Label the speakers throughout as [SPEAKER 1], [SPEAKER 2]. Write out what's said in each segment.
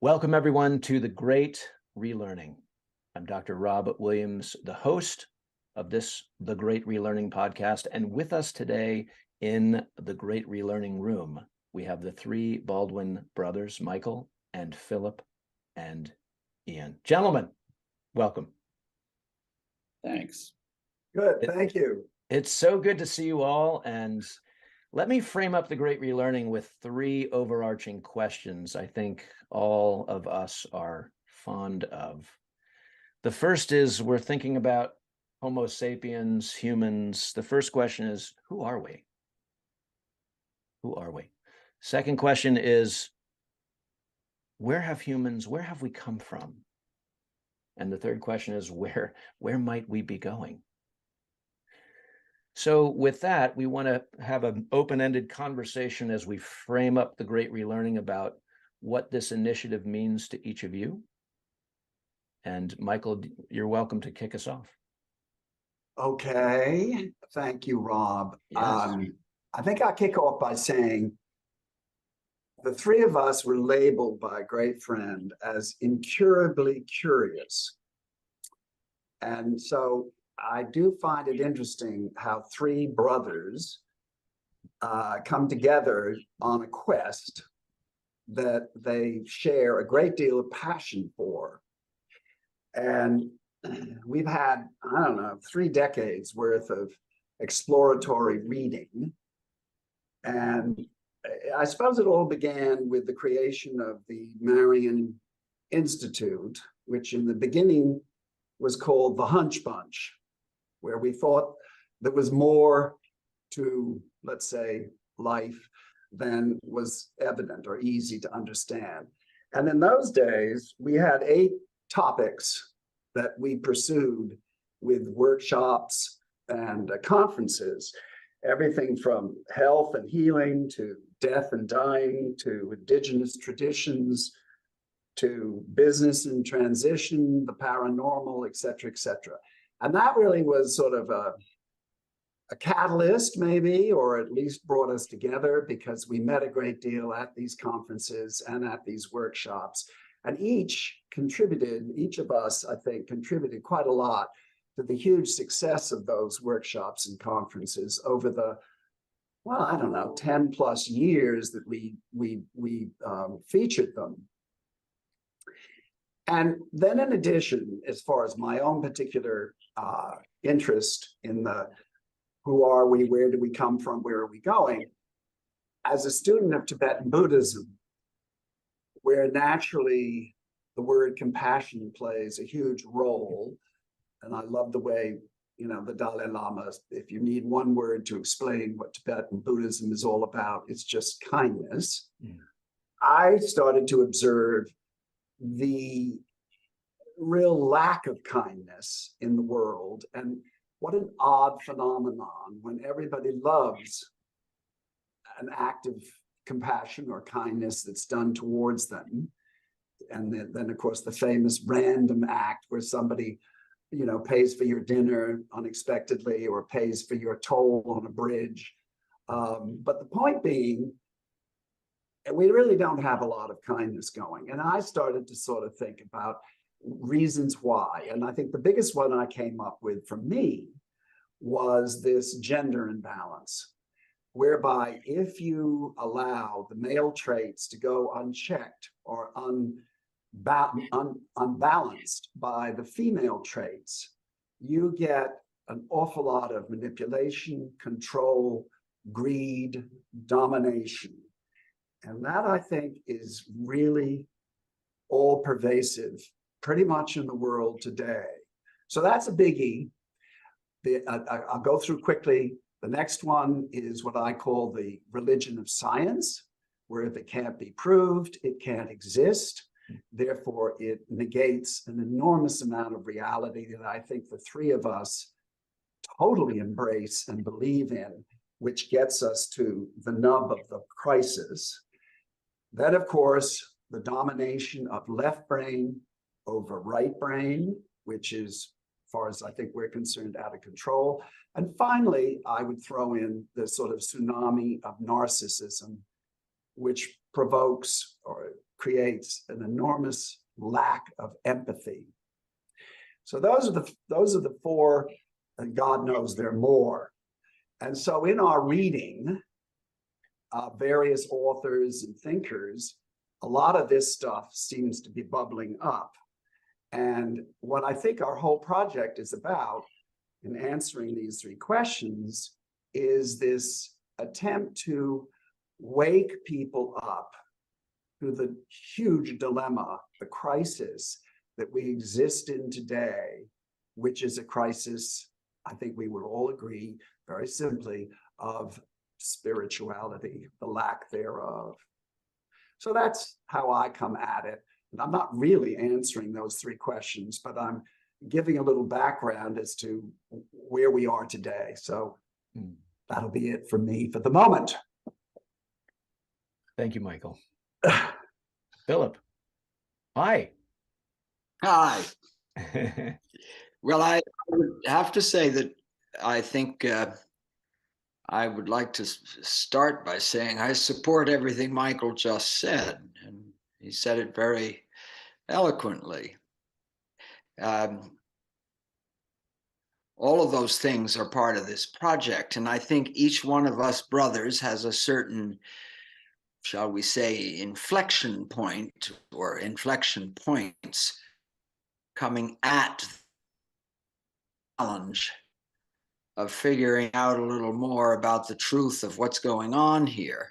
[SPEAKER 1] Welcome, everyone, to The Great Relearning. I'm Dr. Rob Williams, the host of The Great Relearning podcast. And with us today in the Great Relearning room, we have the three Baldwin brothers, Michael and Philip and Ian. Gentlemen, welcome.
[SPEAKER 2] Thanks.
[SPEAKER 3] Good, thank you.
[SPEAKER 1] It's so good to see you all. And let me frame up The Great Relearning with three overarching questions I think all of us are fond of. The first is, we're thinking about Homo sapiens, humans. The first question is, who are we? Who are we? Second question is, where have we come from? And the third question is, where might we be going? So with that, we want to have an open-ended conversation as we frame up The Great Relearning about what this initiative means to each of you. And Michael, you're welcome to kick us off.
[SPEAKER 3] Okay, thank you, Rob.
[SPEAKER 1] Yes.
[SPEAKER 3] I think I'll kick off by saying the three of us were labeled by a great friend as incurably curious. And so I do find it interesting how three brothers come together on a quest that they share a great deal of passion for. And we've had, I don't know, 3 decades worth of exploratory reading. And I suppose it all began with the creation of the Marian Institute, which in the beginning was called the Hunch Bunch, where we thought there was more to, let's say, life than was evident or easy to understand. And in those days, we had 8 topics that we pursued with workshops and conferences, everything from health and healing to death and dying to indigenous traditions to business and transition, the paranormal, et cetera, et cetera. And that really was sort of a catalyst, maybe, or at least brought us together, because we met a great deal at these conferences and at these workshops. And each of us, I think, contributed quite a lot to the huge success of those workshops and conferences over the, well, I don't know, 10 plus years that we featured them. And then in addition, as far as my own particular interest in the who are we, where do we come from, where are we going, as a student of Tibetan Buddhism, where naturally the word compassion plays a huge role. And I love the way, the Dalai Lama, if you need one word to explain what Tibetan Buddhism is all about, it's just kindness. Mm. I started to observe the real lack of kindness in the world. And what an odd phenomenon when everybody loves an act of compassion or kindness that's done towards them. And then of course, the famous random act where somebody, pays for your dinner unexpectedly or pays for your toll on a bridge. But the point being, we really don't have a lot of kindness going. And I started to sort of think about reasons why. And I think the biggest one I came up with for me was this gender imbalance, whereby if you allow the male traits to go unchecked or unbalanced by the female traits, you get an awful lot of manipulation, control, greed, domination. And that, I think, is really all pervasive pretty much in the world today. So that's a biggie. I'll go through quickly. The next one is what I call the religion of science, where if it can't be proved, it can't exist. Therefore, it negates an enormous amount of reality that I think the three of us totally embrace and believe in, which gets us to the nub of the crisis. Then, of course, the domination of left brain over right brain, which is, as far as I think we're concerned, out of control. And finally, I would throw in the sort of tsunami of narcissism, which provokes or creates an enormous lack of empathy. So those are the four, and God knows there are more. And so in our reading, various authors and thinkers, a lot of this stuff seems to be bubbling up. And what I think our whole project is about in answering these three questions is this attempt to wake people up to the huge dilemma, the crisis that we exist in today, which is a crisis, I think we would all agree, very simply, of spirituality, the lack thereof. So that's how I come at it. And I'm not really answering those three questions, but I'm giving a little background as to where we are today. So that'll be it for me for the moment.
[SPEAKER 1] Thank you, Michael. Philip. Hi.
[SPEAKER 4] Hi. Well, I would have to say that I think I would like to start by saying I support everything Michael just said, and he said it very eloquently. All of those things are part of this project, and I think each one of us brothers has a certain, shall we say, inflection point or inflection points coming at the challenge of figuring out a little more about the truth of what's going on here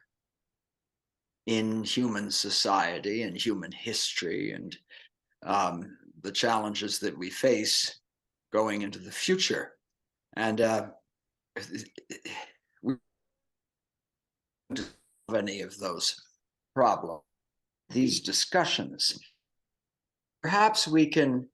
[SPEAKER 4] in human society and human history, and the challenges that we face going into the future. And we don't have any of those problems, these discussions. Perhaps we can,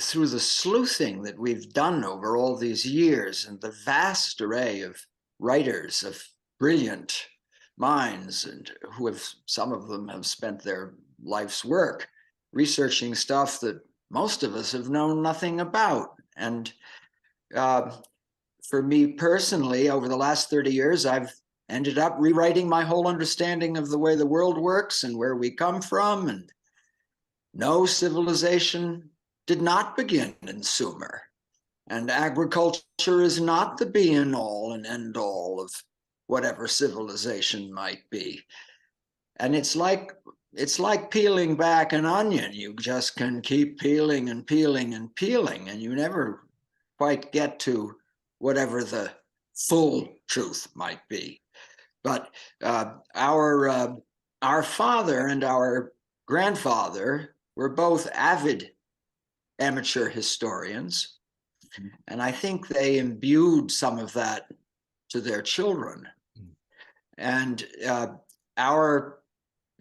[SPEAKER 4] through the sleuthing that we've done over all these years and the vast array of writers, of brilliant minds, and who have, some of them have spent their life's work researching stuff that most of us have known nothing about. And for me personally, over the last 30 years, I've ended up rewriting my whole understanding of the way the world works and where we come from. And no civilization did not begin in Sumer. And agriculture is not the be and all and end all of whatever civilization might be. And it's like peeling back an onion. You just can keep peeling and peeling and peeling, and you never quite get to whatever the full truth might be. But our father and our grandfather were both avid amateur historians, and I think they imbued some of that to their children. And our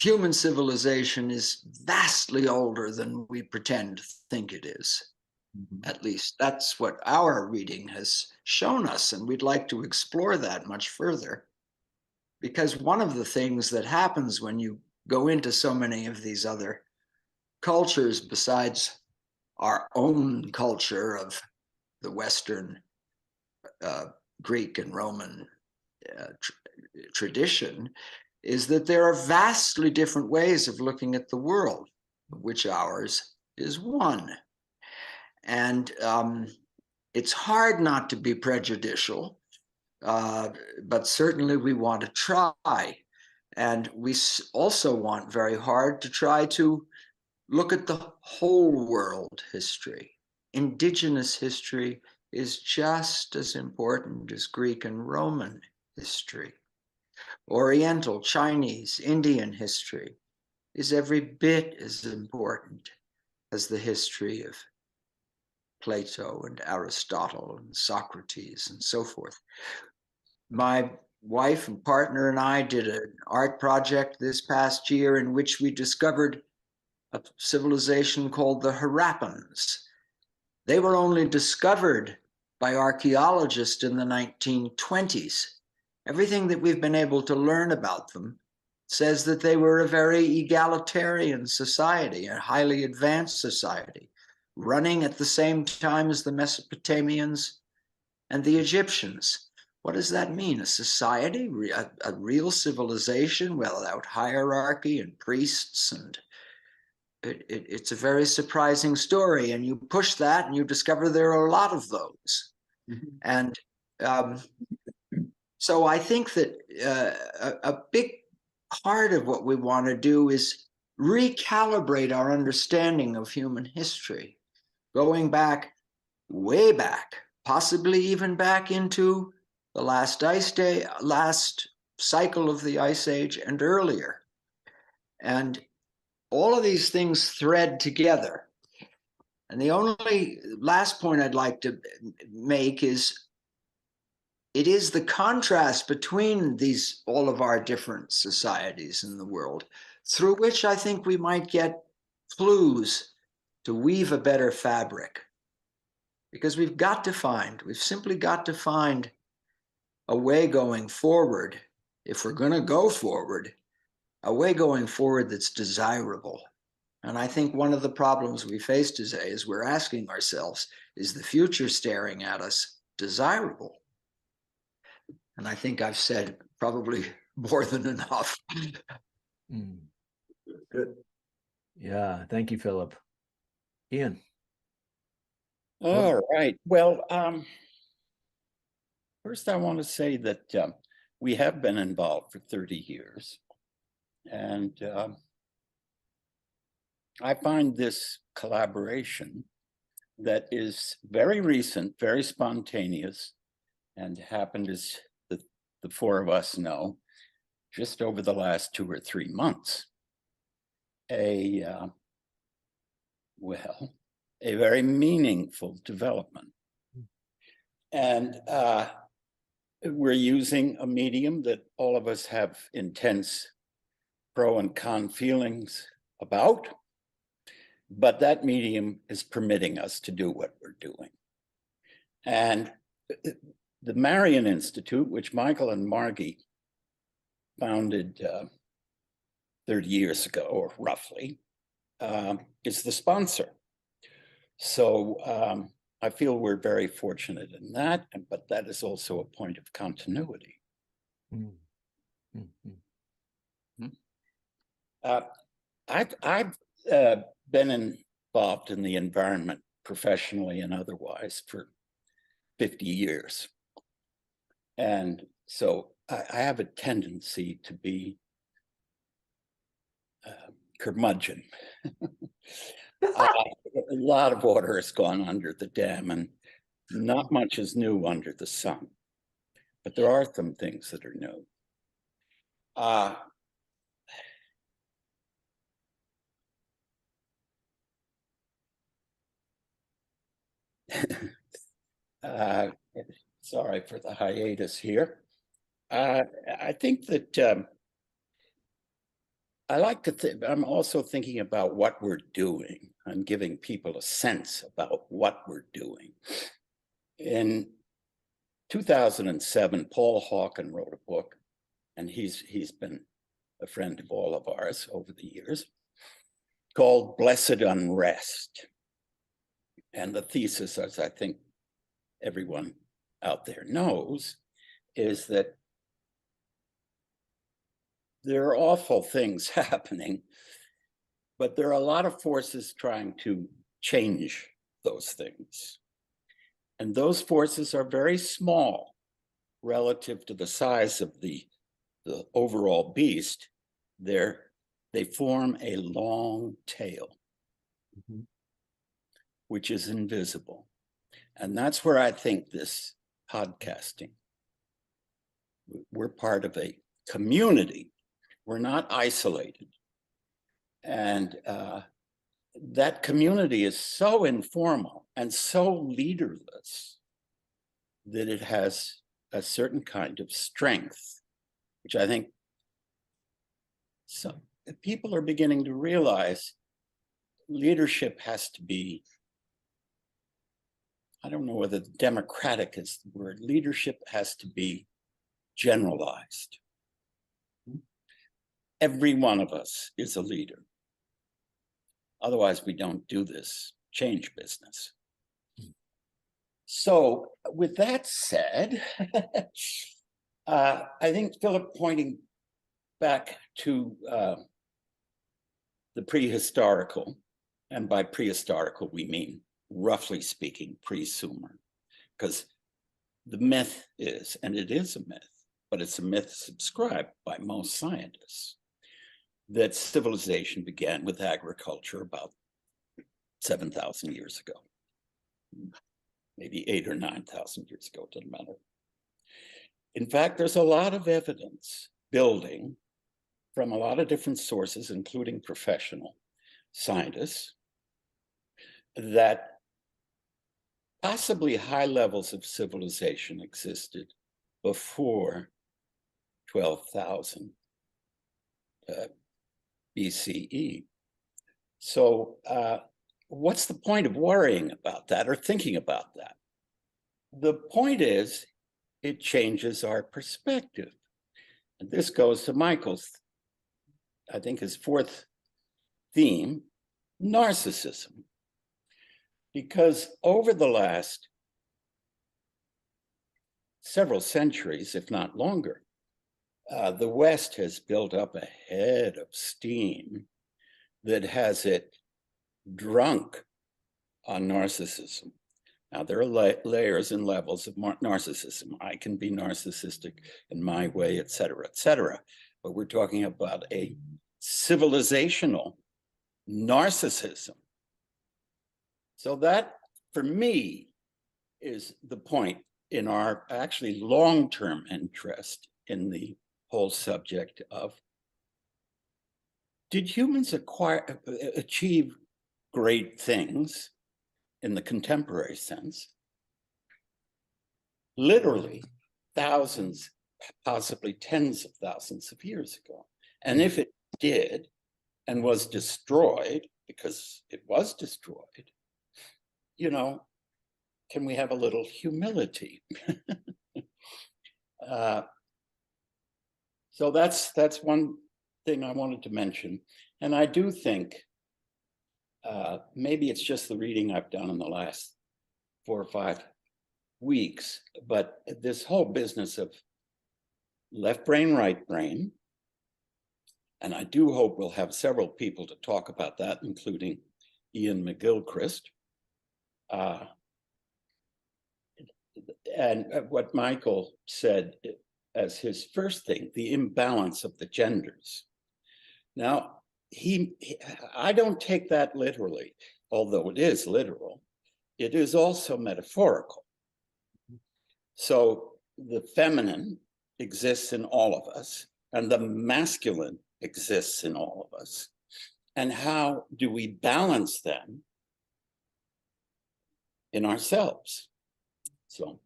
[SPEAKER 4] human civilization is vastly older than we pretend to think it is. At least that's what our reading has shown us, and we'd like to explore that much further. Because one of the things that happens when you go into so many of these other cultures besides our own culture of the Western Greek and Roman tradition, is that there are vastly different ways of looking at the world, of which ours is one. And it's hard not to be prejudicial, but certainly we want to try. And we also want very hard to try to look at the whole world history. Indigenous history is just as important as Greek and Roman history. Oriental, Chinese, Indian history is every bit as important as the history of Plato and Aristotle and Socrates and so forth. My wife and partner and I did an art project this past year in which we discovered a civilization called the Harappans. They were only discovered by archaeologists in the 1920s. Everything that we've been able to learn about them says that they were a very egalitarian society, a highly advanced society, running at the same time as the Mesopotamians and the Egyptians, what does that mean? A society, a real civilization without hierarchy and priests, and it's a very surprising story. And you push that and you discover there are a lot of those.
[SPEAKER 3] Mhm.
[SPEAKER 4] And so I think that a big part of what we want to do is recalibrate our understanding of human history, going back, way back, possibly even back into the last last cycle of the Ice Age and earlier. And all of these things thread together. And the only last point I'd like to make is it is the contrast between all of our different societies in the world through which I think we might get clues to weave a better fabric. Because we've simply got to find a way going forward, if we're going to go forward, a way going forward that's desirable. And I think one of the problems we face today is we're asking ourselves, is the future staring at us desirable? And I think I've said probably more than enough.
[SPEAKER 1] Mm.
[SPEAKER 3] Good.
[SPEAKER 1] Yeah, thank you, Philip. Ian.
[SPEAKER 2] All right. Well, first I want to say that we have been involved for 30 years. And I find this collaboration that is very recent, very spontaneous, and happened, as the four of us know, just over the last 2 or 3 months. A very meaningful development. And we're using a medium that all of us have intense pro and con feelings about, but that medium is permitting us to do what we're doing. And the Marian Institute, which Michael and Margie founded 30 years ago, or roughly, is the sponsor. So I feel we're very fortunate in that, but that is also a point of continuity.
[SPEAKER 1] Mm. Mm-hmm.
[SPEAKER 2] I've been involved in the environment professionally and otherwise for 50 years. And so I have a tendency to be curmudgeon. A lot of water has gone under the dam and not much is new under the sun. But there are some things that are new. Sorry for the hiatus here. I think that I like to think, I'm also thinking about what we're doing and giving people a sense about what we're doing. In 2007, Paul Hawken wrote a book, and he's been a friend of all of ours over the years, called Blessed Unrest. And the thesis, as I think everyone out there knows, is that there are awful things happening, but there are a lot of forces trying to change those things. And those forces are very small relative to the size of the overall beast. They form a long tail, mm-hmm. which is invisible. And that's where I think this podcasting, we're part of a community. We're not isolated. And that community is so informal and so leaderless that it has a certain kind of strength, which I think some people are beginning to realize leadership has to be, I don't know whether democratic is the word, leadership has to be generalized. Every one of us is a leader. Otherwise, we don't do this change business. So with that said, I think Philip, pointing back to the prehistorical, and by prehistorical we mean, roughly speaking, pre-Sumer, because the myth is, and it is a myth, but it's a myth subscribed by most scientists, that civilization began with agriculture about 7,000 years ago, maybe 8,000 or 9,000 years ago, doesn't matter. In fact, there's a lot of evidence building from a lot of different sources, including professional scientists, that possibly high levels of civilization existed before 12,000 BCE. So what's the point of worrying about that or thinking about that? The point is, it changes our perspective. And this goes to Michael's, I think, his fourth theme, narcissism. Because over the last several centuries, if not longer, the West has built up a head of steam that has it drunk on narcissism. Now, there are layers and levels of narcissism. I can be narcissistic in my way, et cetera, but we're talking about a civilizational narcissism. So that, for me, is the point in our actually long-term interest in the whole subject of, did humans achieve great things in the contemporary sense, literally thousands, possibly tens of thousands of years ago? And if it did and was destroyed, because it was destroyed, you know, can we have a little humility? So that's one thing I wanted to mention. And I do think maybe it's just the reading I've done in the last 4 or 5 weeks, but this whole business of left brain, right brain, and I do hope we'll have several people to talk about that, including Ian McGilchrist. And what Michael said as his first thing, the imbalance of the genders. Now, I don't take that literally, although it is literal. It is also metaphorical. So the feminine exists in all of us, and the masculine exists in all of us. And how do we balance them in ourselves? So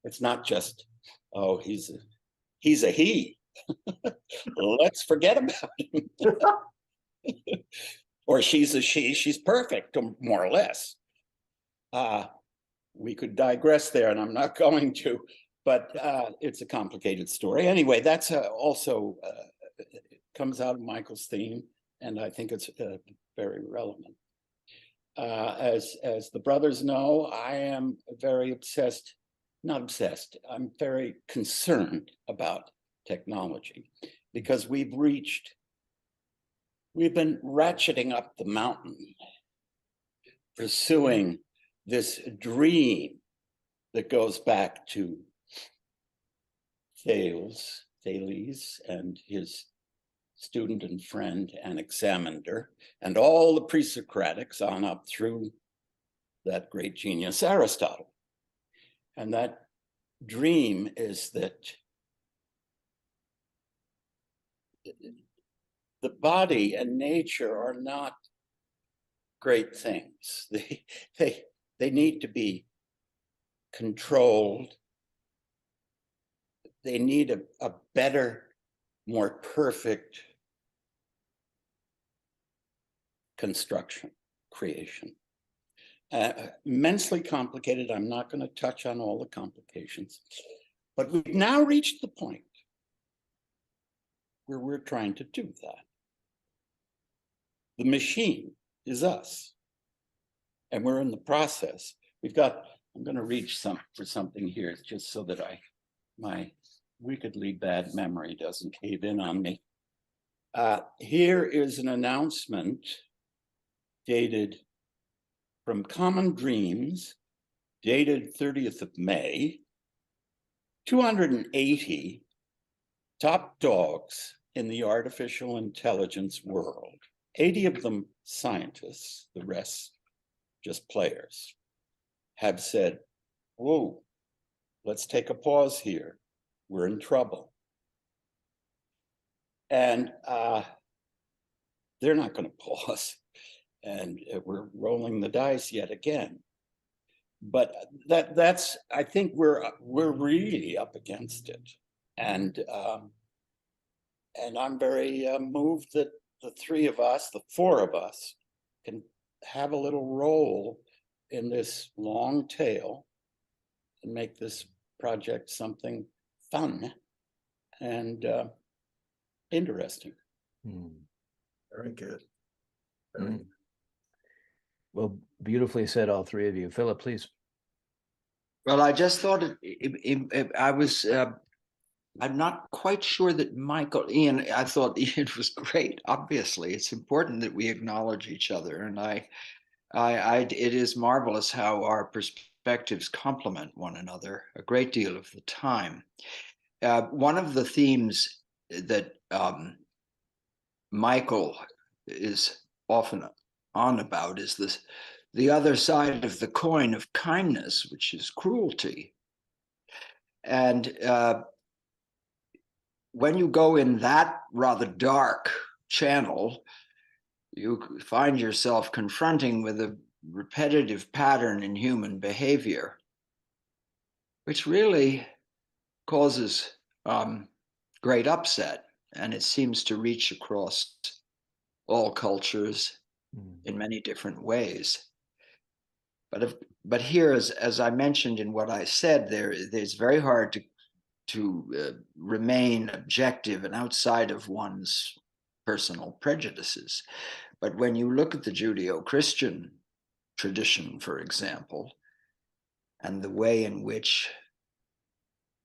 [SPEAKER 2] it's not just, oh, he's a he. Let's forget about him. Or she's a she, she's perfect, more or less. We could digress there, and I'm not going to, but it's a complicated story. Anyway, that's also comes out of Michael's theme, and I think it's very relevant. As the brothers know, I am very obsessed, not obsessed, I'm very concerned about technology, because we've been ratcheting up the mountain, pursuing this dream that goes back to Thales and his student and friend Anaximander, and all the pre-Socratics on up through that great genius Aristotle. And that dream is that the body and nature are not great things. They need to be controlled. They need a better, more perfect construction, creation. Immensely complicated. I'm not going to touch on all the complications, but we've now reached the point where we're trying to do that. The machine is us, and we're in the process. We've got I'm going to reach for something here just so that my wickedly bad memory doesn't cave in on me. Here is an announcement dated from Common Dreams, dated 30th of May. 280 top dogs in the artificial intelligence world, 80 of them scientists, the rest just players, have said, whoa, let's take a pause here. We're in trouble. And they're not going to pause. And we're rolling the dice yet again. But that's I think we're really up against it. And I'm very moved that the four of us, can have a little role in this long tail and make this project something fun and interesting.
[SPEAKER 3] Very good.
[SPEAKER 1] Well, beautifully said, all three of you. Philip, please.
[SPEAKER 4] Well, I just thought I'm not quite sure that Ian, I thought Ian was great. Obviously, it's important that we acknowledge each other. And it is marvelous how our perspectives complement one another a great deal of the time. One of the themes that Michael is often on about is the other side of the coin of kindness, which is cruelty. And when you go in that rather dark channel, you find yourself confronting with a repetitive pattern in human behavior, which really causes great upset. And it seems to reach across all cultures in many different ways. But here, as I mentioned in what I said, it's very hard to remain objective and outside of one's personal prejudices. But when you look at the Judeo-Christian tradition, for example, and the way in which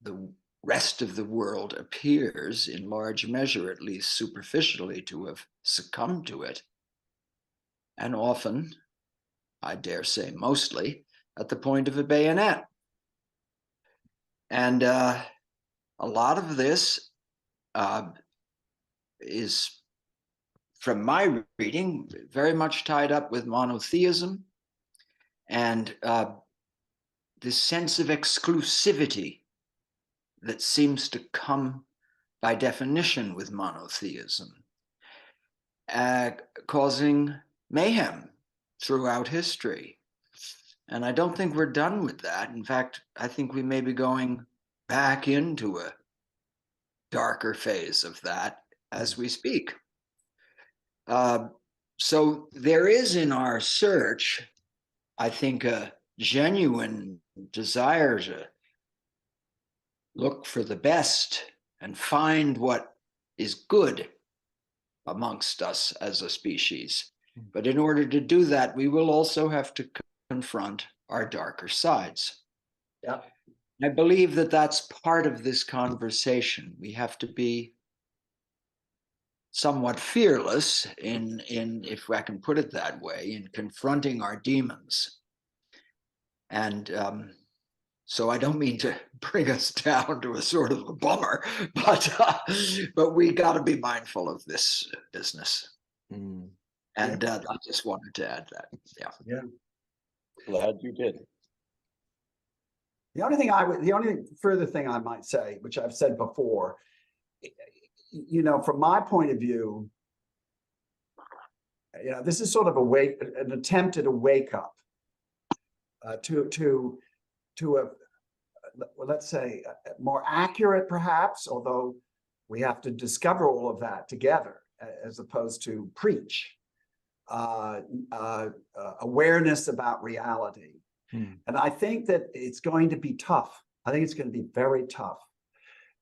[SPEAKER 4] the rest of the world appears, in large measure, at least superficially, to have succumbed to it, and often, I dare say mostly, at the point of a bayonet. And a lot of this is, from my reading, very much tied up with monotheism and this sense of exclusivity that seems to come by definition with monotheism, causing mayhem throughout history. And I don't think we're done with that. In fact, I think we may be going back into a darker phase of that as we speak. So there is in our search, I think, a genuine desire to look for the best and find what is good amongst us as a species. But in order to do that, we will also have to confront our darker sides.
[SPEAKER 3] Yeah.
[SPEAKER 4] I believe that that's part of this conversation. We have to be somewhat fearless in if I can put it that way, in confronting our demons. And so I don't mean to bring us down to a sort of a bummer, but we got to be mindful of this business. And I just wanted to add that.
[SPEAKER 3] Yeah.
[SPEAKER 2] Glad you did.
[SPEAKER 3] The only further thing I might say, which I've said before, from my point of view, this is sort of an attempt at a wake up to a, let's say, more accurate, perhaps, although we have to discover all of that together, as opposed to preach, awareness about reality. And I think that it's going to be tough. I think it's going to be very tough,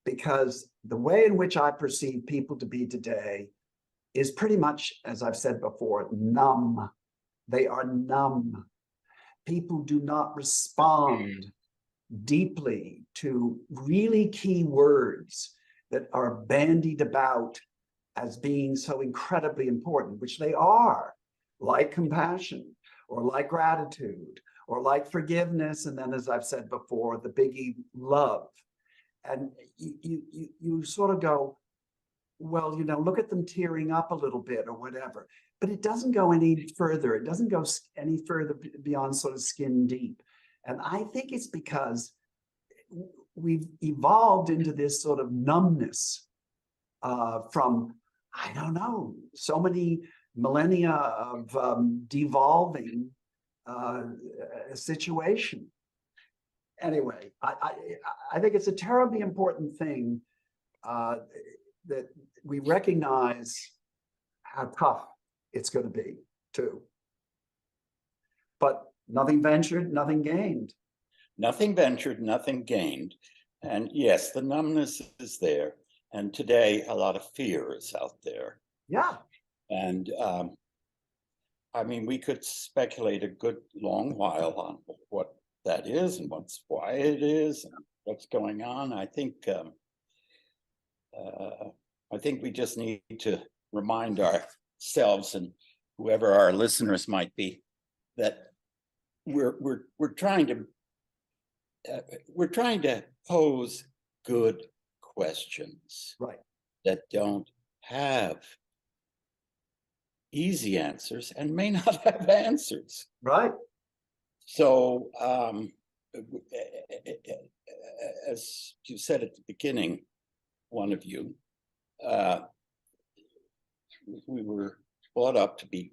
[SPEAKER 3] because the way in which I perceive people to be today is pretty much, as I've said before, numb. They are numb. people do not respond deeply to really key words that are bandied about as being so incredibly important, which they are, like compassion or like gratitude or like forgiveness. And then, as I've said before, the biggie, love. And you sort of go, well, you know, look at them tearing up a little bit or whatever, but it doesn't go any further. It doesn't go any further beyond sort of skin deep. And I think it's because we've evolved into this sort of numbness from, I don't know, so many millennia of devolving situation. Anyway, I think it's a terribly important thing that we recognize how tough it's going to be too. But nothing ventured, nothing gained.
[SPEAKER 2] Nothing ventured, nothing gained. And yes, the numbness is there. And today, a lot of fear is out there.
[SPEAKER 3] Yeah.
[SPEAKER 2] And I mean, we could speculate a good long while on what that is and why it is and what's going on. I think we just need to remind ourselves and whoever our listeners might be that we're trying to pose good questions,
[SPEAKER 3] right,
[SPEAKER 2] that don't have easy answers and may not have answers.
[SPEAKER 3] right.
[SPEAKER 2] So as you said at the beginning, one of you, we were brought up to be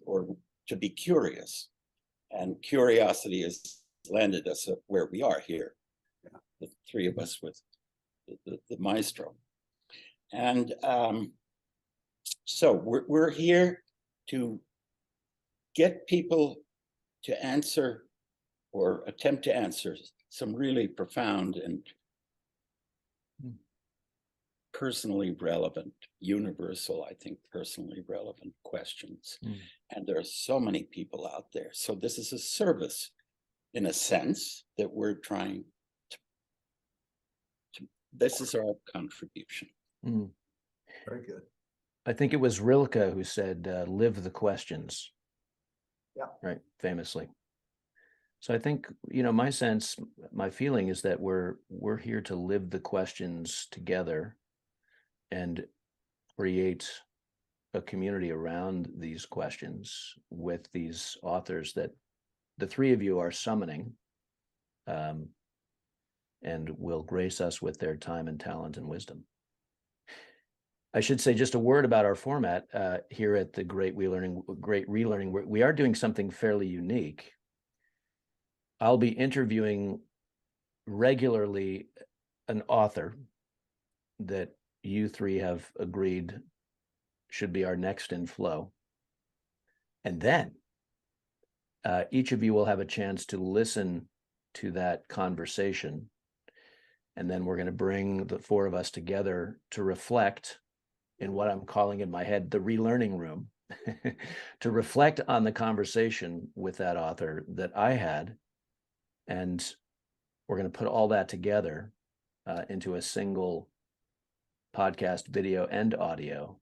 [SPEAKER 2] curious, and curiosity has landed us where we are here. Yeah. The three of us with the maestro, and so we're here to get people to answer or attempt to answer some really profound and personally relevant, universal, I think, personally relevant questions. And there are so many people out there. So this is a service, in a sense, that we're trying to this is our contribution.
[SPEAKER 3] Very good.
[SPEAKER 1] I think it was Rilke who said, live the questions.
[SPEAKER 3] Yeah.
[SPEAKER 1] Right, famously. So I think, you know, my sense, my feeling is that we're here to live the questions together and create a community around these questions with these authors that the three of you are summoning, and will grace us with their time and talent and wisdom. I should say just a word about our format here at the Great Relearning. We are doing something fairly unique. I'll be interviewing regularly an author that you three have agreed should be our next in flow. And then each of you will have a chance to listen to that conversation. And then we're going to bring the four of us together to reflect in what I'm calling in my head the relearning room, to reflect on the conversation with that author that I had. And we're going to put all that together into a single podcast, video and audio,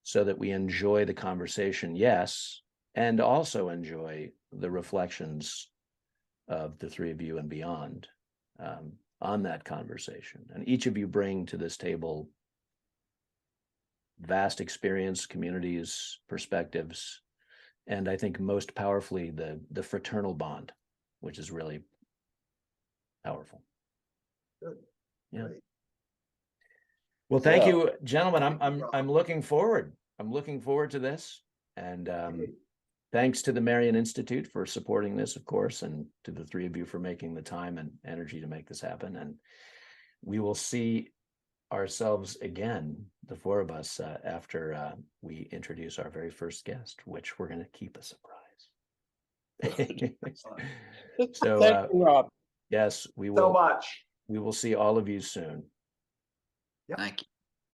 [SPEAKER 1] so that we enjoy the conversation, yes, and also enjoy the reflections of the three of you and beyond on that conversation. And each of you bring to this table vast experience, communities, perspectives, and I think most powerfully the fraternal bond, which is really powerful.
[SPEAKER 3] Good.
[SPEAKER 1] Yeah.
[SPEAKER 3] Great.
[SPEAKER 1] Well, thank you, gentlemen. I'm looking forward. I'm looking forward to this, and thanks to the Marian Institute for supporting this, of course, and to the three of you for making the time and energy to make this happen. And we will see ourselves again, the four of us, after we introduce our very first guest, which we're going to keep a surprise. So,
[SPEAKER 2] thank you, Rob.
[SPEAKER 1] Yes, we will.
[SPEAKER 3] So much.
[SPEAKER 1] We will see all of you soon.
[SPEAKER 3] Yep.
[SPEAKER 4] Thank you.